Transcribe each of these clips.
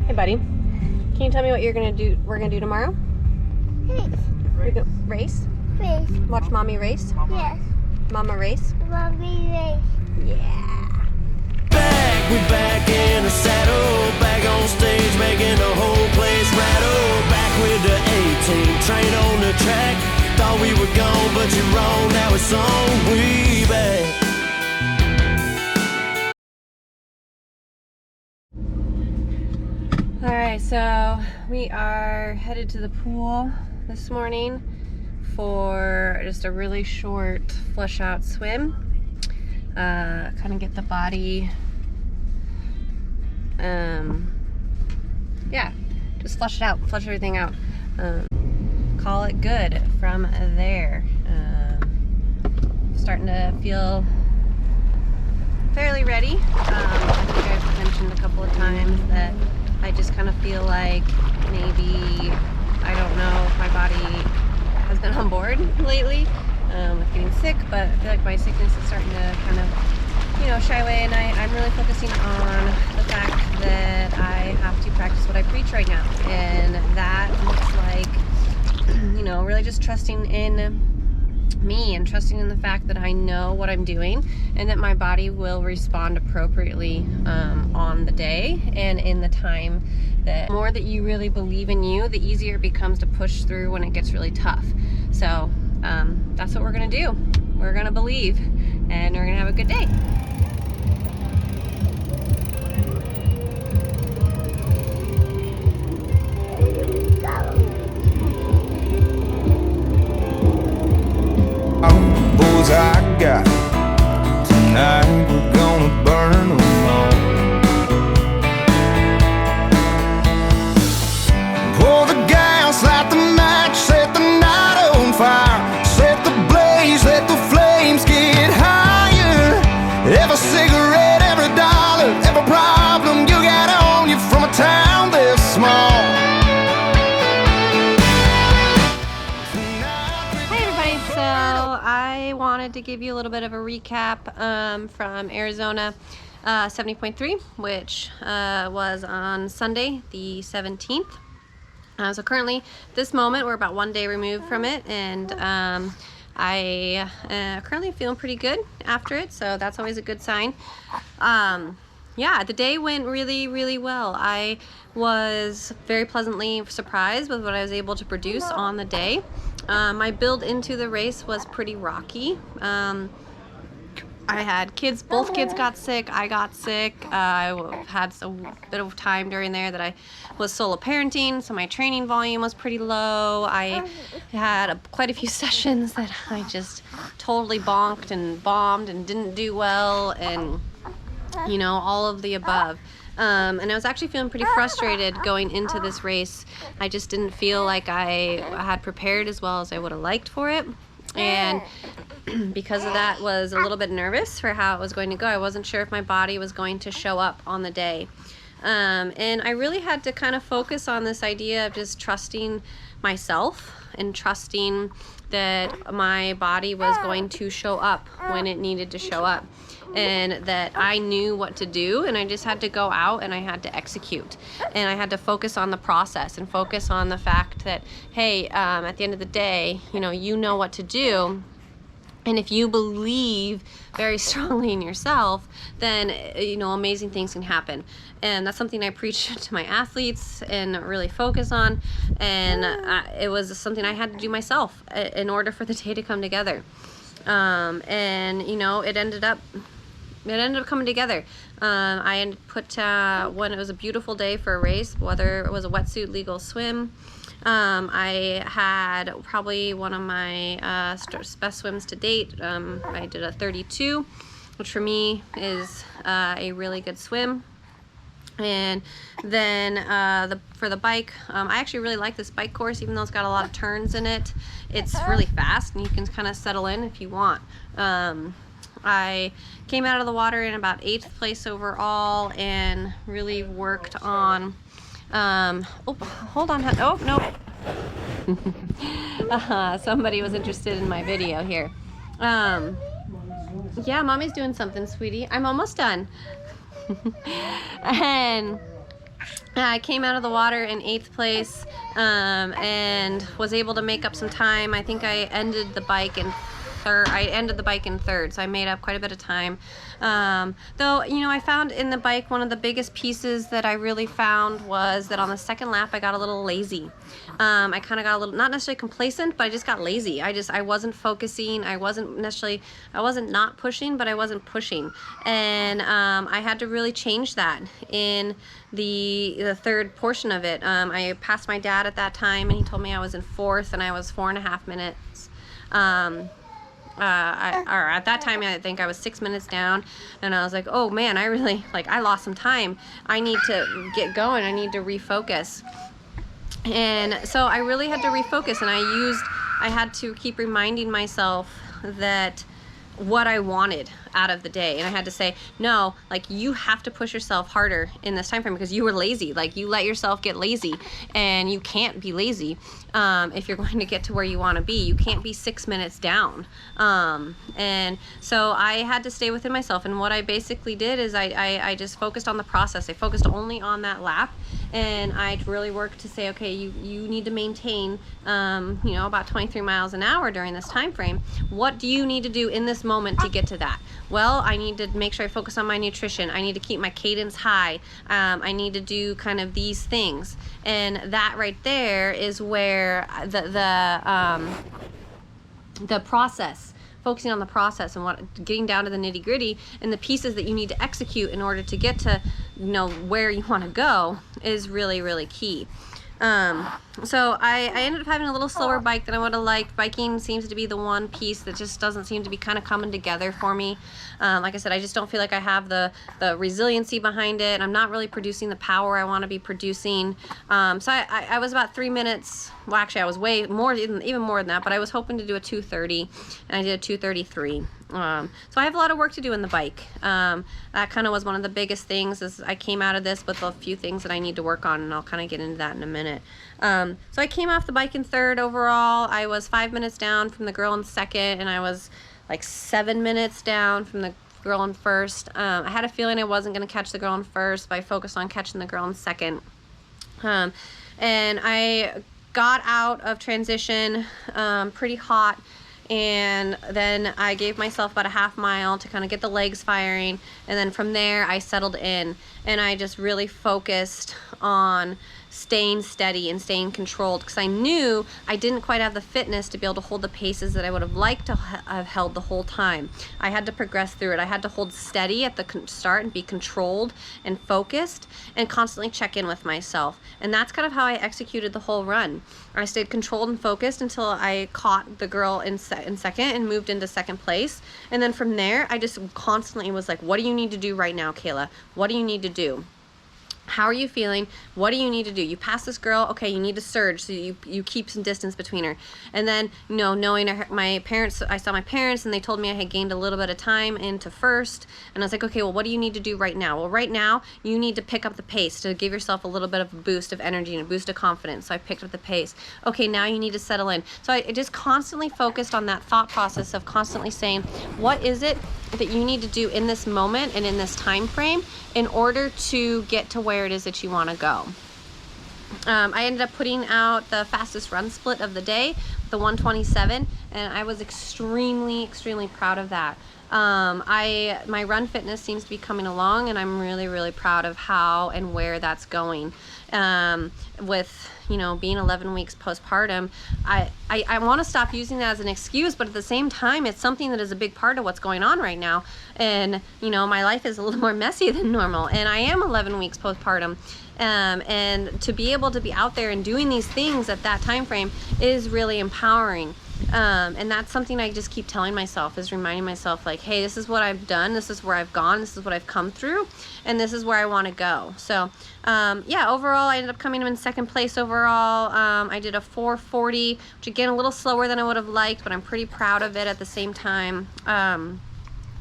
Hey, buddy. Can you tell me what we're gonna do tomorrow? Race. Race? Watch mommy race? Yes. Mama race? Mommy race. Yeah. We're back in the saddle, back on stage, making the whole place rattle. Back with the 18, train on the track. Thought we were gone, but you're wrong. Now it's on. We back. All right, so we are headed to the pool this morning for just a really short flush out swim. Kind of get the body, yeah, just flush it out, flush everything out. Call it good from there. Starting to feel fairly ready. I think I've mentioned a couple of times that I just kind of feel like maybe, I don't know if my body has been on board lately with getting sick, but I feel like my sickness is starting to kind of, shy away, and I'm really focusing on the fact that I have to practice what I preach right now, and that looks like, really just trusting in me and trusting in the fact that I know what I'm doing and that my body will respond appropriately on the day and in the time. That the more that you really believe in you, the easier it becomes to push through when it gets really tough. So that's what we're gonna do. We're gonna believe and we're gonna have a good day. Boys, I got tonight, we're gonna burn them all. Pour the gas, light the match, set the night on fire, set the blaze, let the flames get higher. Every cigarette, every dollar, every problem you got on you from a town this small. I wanted to give you a little bit of a recap from Arizona 70.3, which was on Sunday the 17th. So currently, this moment, we're about 1 day removed from it, and I currently feeling pretty good after it, so that's always a good sign. Yeah, the day went really, really well. I was very pleasantly surprised with what I was able to produce on the day. My build into the race was pretty rocky. I had kids, both kids got sick, I got sick. I had a bit of time during there that I was solo parenting, so my training volume was pretty low. I had quite a few sessions that I just totally bonked and bombed and didn't do well, and all of the above. And I was actually feeling pretty frustrated going into this race. I just didn't feel like I had prepared as well as I would have liked for it. And because of that, was a little bit nervous for how it was going to go. I wasn't sure if my body was going to show up on the day. And I really had to kind of focus on this idea of just trusting myself and trusting that my body was going to show up when it needed to show up, and that I knew what to do, and I just had to go out and I had to execute, and I had to focus on the process and focus on the fact that, hey, at the end of the day, you know what to do. And if you believe very strongly in yourself, then, amazing things can happen. And that's something I preach to my athletes and really focus on. And it was something I had to do myself in order for the day to come together. And, it ended up coming together. I put, when it was a beautiful day for a race, whether it was a wetsuit legal swim, I had probably one of my best swims to date. I did a 32, which for me is a really good swim. And then for the bike, I actually really like this bike course, even though it's got a lot of turns in it. It's really fast, and you can kind of settle in if you want. I came out of the water in about 8th place overall, and really worked on oh, hold on. Oh, no. Somebody was interested in my video here. Yeah, mommy's doing something, sweetie. I'm almost done. And I came out of the water in 8th place, and was able to make up some time. I think I ended the bike in third, so I made up quite a bit of time. Though, you know, I found in the bike, one of the biggest pieces that I really found was that on the second lap I got a little lazy. I kind of got a little, not necessarily complacent, but I just got lazy. I wasn't focusing. I wasn't not pushing, but I wasn't pushing. And I had to really change that in the third portion of it. I passed my dad at that time, and he told me I was in 4th, and I was 4.5 minutes. Or at that time, I think I was 6 minutes down, and I was like, oh man, I lost some time. I need to get going. I need to refocus. And so I really had to refocus, and I had to keep reminding myself that what I wanted out of the day. And I had to say, no, like, you have to push yourself harder in this time frame because you were lazy. Like, you let yourself get lazy, and you can't be lazy if you're going to get to where you want to be. You can't be 6 minutes down. And so I had to stay within myself. And what I basically did is I just focused on the process. I focused only on that lap, and I really worked to say, okay, you need to maintain, you know, about 23 miles an hour during this time frame. What do you need to do in this moment to get to that? Well, I need to make sure I focus on my nutrition. I need to keep my cadence high. I need to do kind of these things. And that right there is where the process, focusing on the process and getting down to the nitty gritty and the pieces that you need to execute in order to get to, you know, where you want to go is really, really key. So I ended up having a little slower bike than I would have liked. Biking seems to be the one piece that just doesn't seem to be kind of coming together for me. Like I said, I just don't feel like I have the resiliency behind it. I'm not really producing the power I want to be producing. So I was about 3 minutes. Well, actually, I was way more, even more than that, but I was hoping to do a 2:30, and I did a 2:33. So I have a lot of work to do in the bike. That kind of was one of the biggest things. Is I came out of this with a few things that I need to work on, and I'll kind of get into that in a minute. So I came off the bike in 3rd overall. I was 5 minutes down from the girl in 2nd, and I was like 7 minutes down from the girl in 1st. I had a feeling I wasn't going to catch the girl in 1st, but I focused on catching the girl in 2nd. And I got out of transition pretty hot, and then I gave myself about a half mile to kind of get the legs firing, and then from there I settled in, and I just really focused on staying steady and staying controlled, because I knew I didn't quite have the fitness to be able to hold the paces that I would have liked to have held the whole time. I had to progress through it. I had to hold steady at the start and be controlled and focused and constantly check in with myself. And that's kind of how I executed the whole run. I stayed controlled and focused until I caught the girl in 2nd and moved into 2nd place. And then from there, I just constantly was like, what do you need to do right now, Kayla? What do you need to do? How are you feeling? What do you need to do? You pass this girl, okay, you need to surge, so you keep some distance between her. And then, you know, knowing my parents, I saw my parents, and they told me I had gained a little bit of time into 1st, and I was like, okay, well, what do you need to do right now? Well, right now, you need to pick up the pace to give yourself a little bit of a boost of energy and a boost of confidence. So I picked up the pace. Okay, now you need to settle in. So I just constantly focused on that thought process of constantly saying, what is it that you need to do in this moment and in this time frame in order to get to where it is that you want to go. I ended up putting out the fastest run split of the day, the 1:27, and I was extremely proud of that. My run fitness seems to be coming along, and I'm really proud of how and where that's going. With, you know, being 11 weeks postpartum, I want to stop using that as an excuse, but at the same time, it's something that is a big part of what's going on right now. And, you know, my life is a little more messy than normal, and I am 11 weeks postpartum. And to be able to be out there and doing these things at that time frame is really empowering. And that's something I just keep telling myself, is reminding myself, like, hey, this is what I've done, this is where I've gone, this is what I've come through, and this is where I want to go. So yeah, overall I ended up coming in 2nd place overall. I did a 4:40, which again, a little slower than I would have liked, but I'm pretty proud of it at the same time.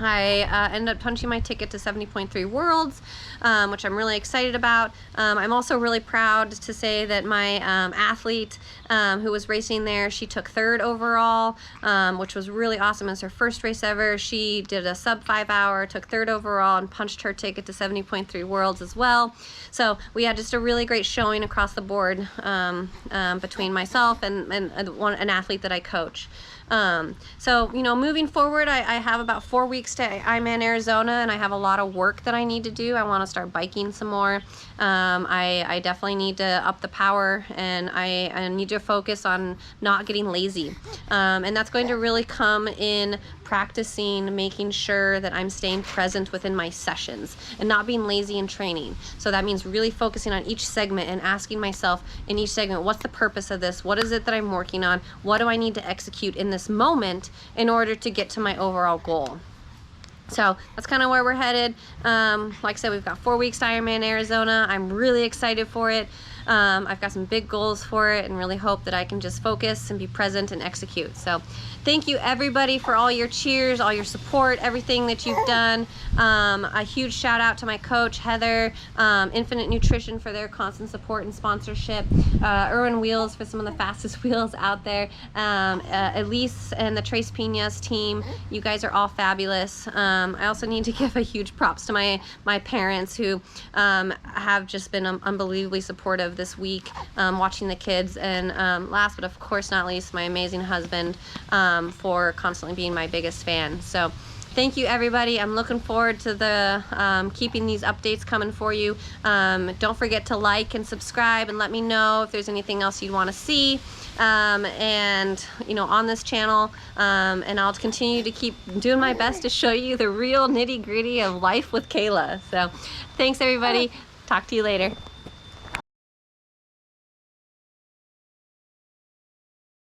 I ended up punching my ticket to 70.3 Worlds, which I'm really excited about. I'm also really proud to say that my athlete who was racing there, she took 3rd overall, which was really awesome. It's her first race ever. She did a sub 5 hour, took 3rd overall, and punched her ticket to 70.3 Worlds as well. So we had just a really great showing across the board between myself and an athlete that I coach. So, you know, moving forward, I have about 4 weeks to Ironman Arizona, and I have a lot of work that I need to do. I want to start biking some more. I definitely need to up the power, and I need to focus on not getting lazy. And that's going to really come in practicing, making sure that I'm staying present within my sessions and not being lazy in training. So that means really focusing on each segment and asking myself in each segment, what's the purpose of this? What is it that I'm working on? What do I need to execute in this moment in order to get to my overall goal? So that's kind of where we're headed. Like I said, we've got 4 weeks to Ironman Arizona. I'm really excited for it. I've got some big goals for it and really hope that I can just focus and be present and execute. So thank you everybody for all your cheers, all your support, everything that you've done. A huge shout out to my coach, Heather, Infinite Nutrition for their constant support and sponsorship, Irwin Wheels for some of the fastest wheels out there, Elise and the Trace Piñas team. You guys are all fabulous. I also need to give a huge props to my parents who have just been unbelievably supportive this week, watching the kids, and last but of course not least, my amazing husband for constantly being my biggest fan. So thank you everybody. I'm looking forward to the keeping these updates coming for you. Don't forget to like and subscribe and let me know if there's anything else you'd want to see and you know, on this channel, and I'll continue to keep doing my best to show you the real nitty-gritty of life with Kayla. So thanks everybody. Talk to you later.